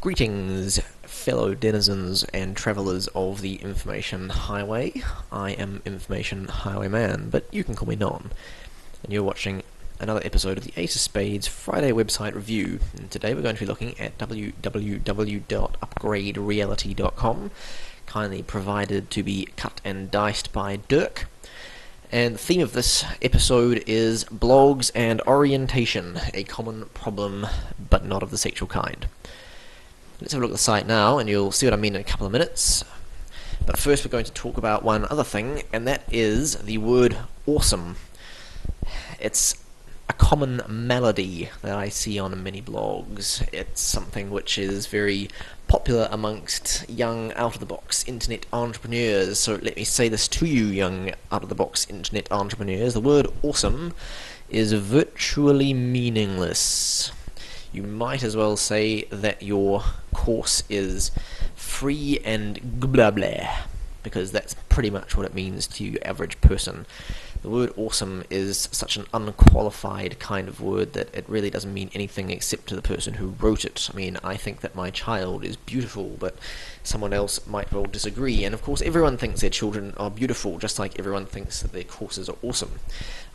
Greetings, fellow denizens and travellers of the Information Highway. I am Information Highwayman, but you can call me Non. And you're watching another episode of the Ace of Spades Friday website review. And today we're going to be looking at www.upgradereality.com, kindly provided to be cut and diced by Dirk. And the theme of this episode is blogs and orientation, a common problem, but not of the sexual kind. Let's have a look at the site now, and you'll see what I mean in a couple of minutes. But first we're going to talk about one other thing, and that is the word awesome. It's a common malady that I see on many blogs. It's something which is very popular amongst young out-of-the-box internet entrepreneurs. So let me say this to you, young out-of-the-box internet entrepreneurs. The word awesome is virtually meaningless. You might as well say that your course is free and blah blah, because that's pretty much what it means to your average person. The word awesome is such an unqualified kind of word that it really doesn't mean anything except to the person who wrote it. I mean, I think that my child is beautiful, but someone else might well disagree. And of course, everyone thinks their children are beautiful, just like everyone thinks that their courses are awesome.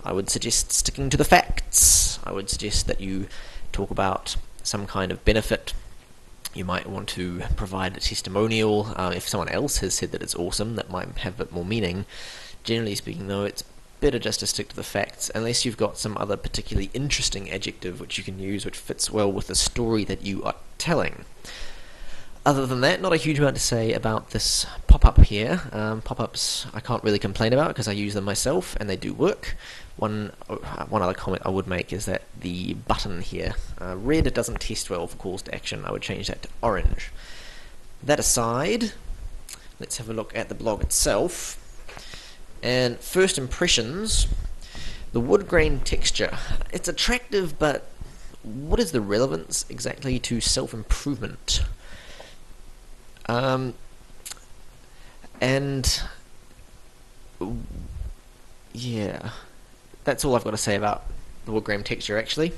I would suggest sticking to the facts. I would suggest that you talk about some kind of benefit. You might want to provide a testimonial. If someone else has said that it's awesome, that might have a bit more meaning. Generally speaking, though, it's better just to stick to the facts, unless you've got some other particularly interesting adjective which you can use which fits well with the story that you are telling. Other than that, not a huge amount to say about this pop-up here. Pop-ups I can't really complain about because I use them myself and they do work. One other comment I would make is that the button here, red doesn't test well for calls to action. I would change that to orange. That aside, let's have a look at the blog itself. And first impressions, the wood grain texture. It's attractive, but what is the relevance exactly to self-improvement? Yeah, that's all I've got to say about the wood grain texture, actually.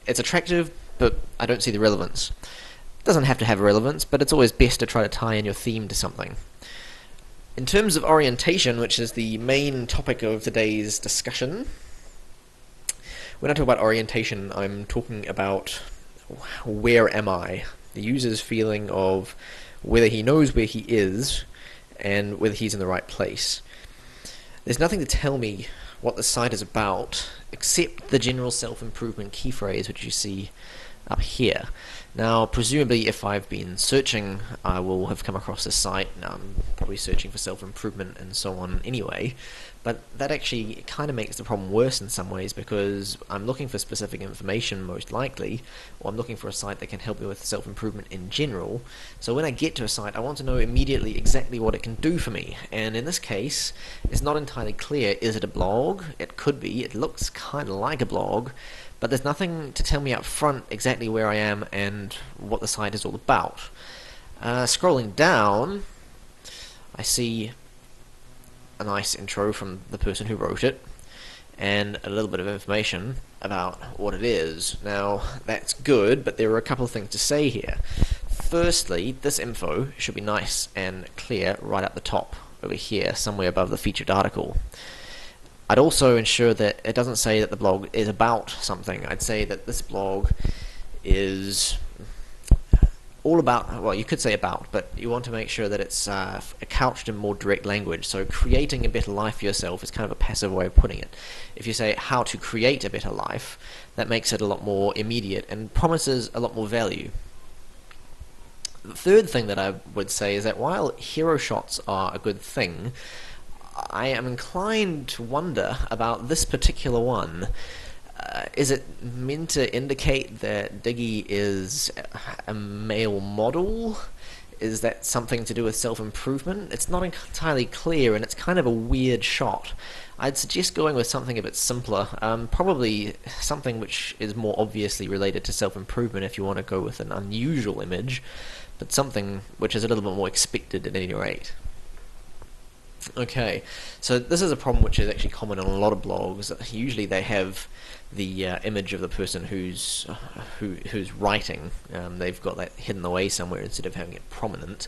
It's attractive, but I don't see the relevance. It doesn't have to have a relevance, but it's always best to try to tie in your theme to something. In terms of orientation, which is the main topic of today's discussion, when I talk about orientation, I'm talking about where am I? The user's feeling of whether he knows where he is and whether he's in the right place. There's nothing to tell me what the site is about except the general self-improvement key phrase which you see up here. Now, presumably if I've been searching, I will have come across this site. Now, I'm probably searching for self-improvement and so on anyway, but that actually kind of makes the problem worse in some ways, because I'm looking for specific information most likely, or I'm looking for a site that can help me with self-improvement in general. So when I get to a site, I want to know immediately exactly what it can do for me, and in this case, it's not entirely clear. Is it a blog? It could be. It looks kind of like a blog, but there's nothing to tell me up front exactly where I am and what the site is all about. Scrolling down, I see a nice intro from the person who wrote it, and a little bit of information about what it is. Now, that's good, but there are a couple of things to say here. Firstly, this info should be nice and clear right at the top, over here, somewhere above the featured article. I'd also ensure that it doesn't say that the blog is about something. I'd say that this blog is all about, well, you could say about, but you want to make sure that it's couched in more direct language. So creating a better life for yourself is kind of a passive way of putting it. If you say how to create a better life, that makes it a lot more immediate and promises a lot more value. The third thing that I would say is that while hero shots are a good thing, I am inclined to wonder about this particular one. Is it meant to indicate that Diggy is a male model? Is that something to do with self-improvement? It's not entirely clear, and it's kind of a weird shot. I'd suggest going with something a bit simpler, probably something which is more obviously related to self-improvement if you want to go with an unusual image, but something which is a little bit more expected at any rate. Okay, so this is a problem which is actually common on a lot of blogs. Usually they have the image of the person who's writing. They've got that hidden away somewhere instead of having it prominent.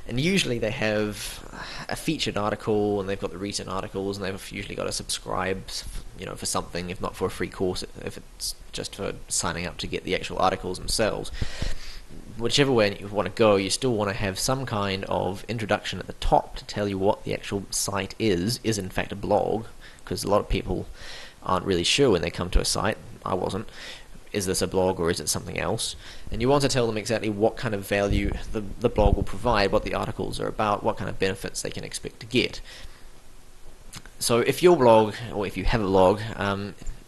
And usually they have a featured article, and they've got the recent articles, and they've usually got to subscribe, for something, if not for a free course, if it's just for signing up to get the actual articles themselves. Whichever way you want to go, you still want to have some kind of introduction at the top to tell you what the actual site is in fact a blog, because a lot of people aren't really sure when they come to a site. I wasn't. Is this a blog or is it something else? And you want to tell them exactly what kind of value the blog will provide, what the articles are about, what kind of benefits they can expect to get. So if your blog, or if you have a blog,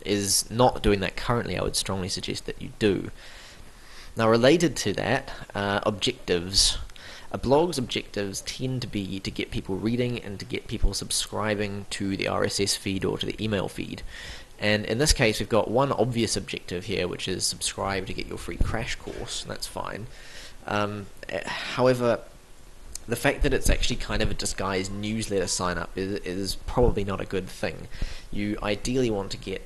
is not doing that currently, I would strongly suggest that you do. Now, related to that, objectives. A blog's objectives tend to be to get people reading and to get people subscribing to the RSS feed or to the email feed. And in this case, we've got one obvious objective here, which is subscribe to get your free crash course, and that's fine. However, the fact that it's actually kind of a disguised newsletter sign-up is probably not a good thing. You ideally want to get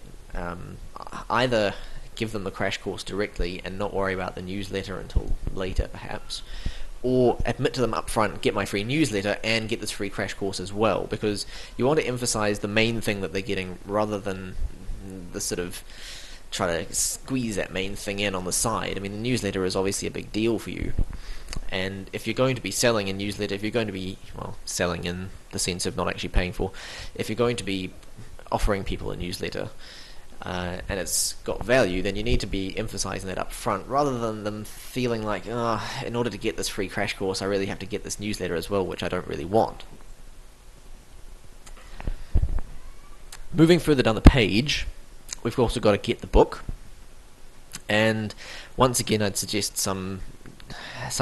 either give them the crash course directly and not worry about the newsletter until later, perhaps, or admit to them up front, get my free newsletter and get this free crash course as well, because you want to emphasize the main thing that they're getting rather than the sort of try to squeeze that main thing in on the side. I mean, the newsletter is obviously a big deal for you, and if you're going to be selling a newsletter, if you're going to be, selling in the sense of not actually paying for, if you're going to be offering people a newsletter, and it's got value, then you need to be emphasizing that up front, rather than them feeling like, in order to get this free crash course, I really have to get this newsletter as well, which I don't really want. Moving further down the page, we've also got to get the book, and once again I'd suggest some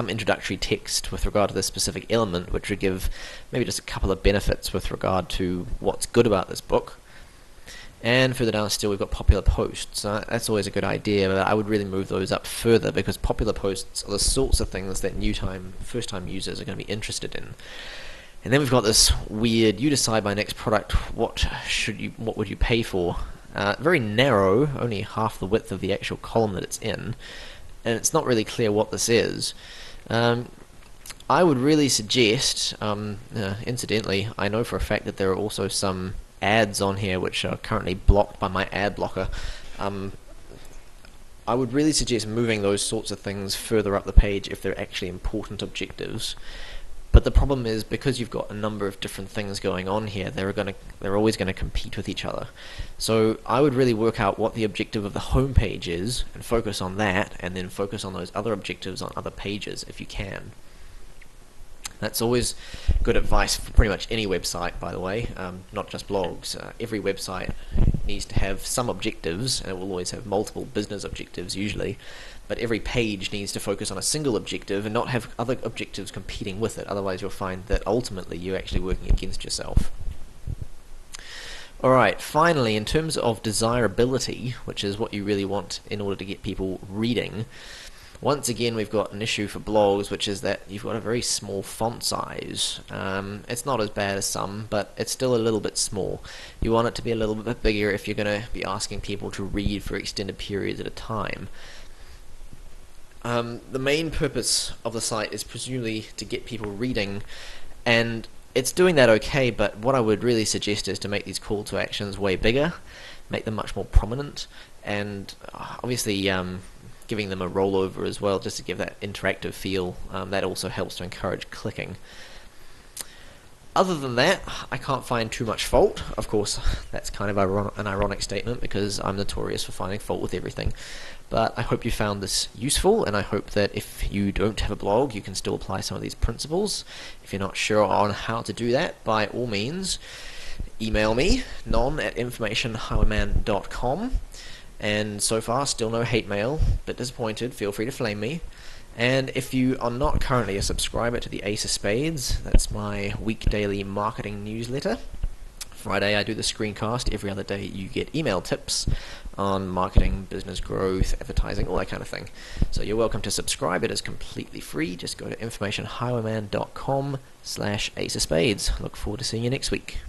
introductory text with regard to this specific element, which would give maybe just a couple of benefits with regard to what's good about this book. And further down still, we've got popular posts. That's always a good idea, but I would really move those up further, because popular posts are the sorts of things that first-time users are going to be interested in. And then we've got this weird, you decide my next product, what would you pay for? Very narrow, only half the width of the actual column that it's in, and it's not really clear what this is. I would really suggest, incidentally, I know for a fact that there are also some ads on here which are currently blocked by my ad blocker. I would really suggest moving those sorts of things further up the page if they're actually important objectives. But the problem is, because you've got a number of different things going on here, they're always going to compete with each other. So I would really work out what the objective of the home page is and focus on that, and then focus on those other objectives on other pages if you can. That's always good advice for pretty much any website, by the way, not just blogs. Every website needs to have some objectives, and it will always have multiple business objectives usually, but every page needs to focus on a single objective and not have other objectives competing with it. Otherwise you'll find that ultimately you're actually working against yourself. Alright, finally, in terms of desirability, which is what you really want in order to get people reading, once again we've got an issue for blogs, which is that you've got a very small font size. It's not as bad as some, but it's still a little bit small. You want it to be a little bit bigger if you're going to be asking people to read for extended periods at a time. The main purpose of the site is presumably to get people reading, and it's doing that okay, but what I would really suggest is to make these call to actions way bigger, make them much more prominent, and obviously giving them a rollover as well, just to give that interactive feel. That also helps to encourage clicking. Other than that, I can't find too much fault. Of course, that's kind of an ironic statement, because I'm notorious for finding fault with everything. But I hope you found this useful, and I hope that if you don't have a blog, you can still apply some of these principles. If you're not sure on how to do that, by all means, email me, non@informationhighwayman.com. And so far, still no hate mail, but disappointed, feel free to flame me. And if you are not currently a subscriber to the Ace of Spades, that's my daily marketing newsletter, Friday I do the screencast. Every other day you get email tips on marketing, business growth, advertising, all that kind of thing. So you're welcome to subscribe. It is completely free. Just go to informationhighwayman.com/Ace of Spades. Look forward to seeing you next week.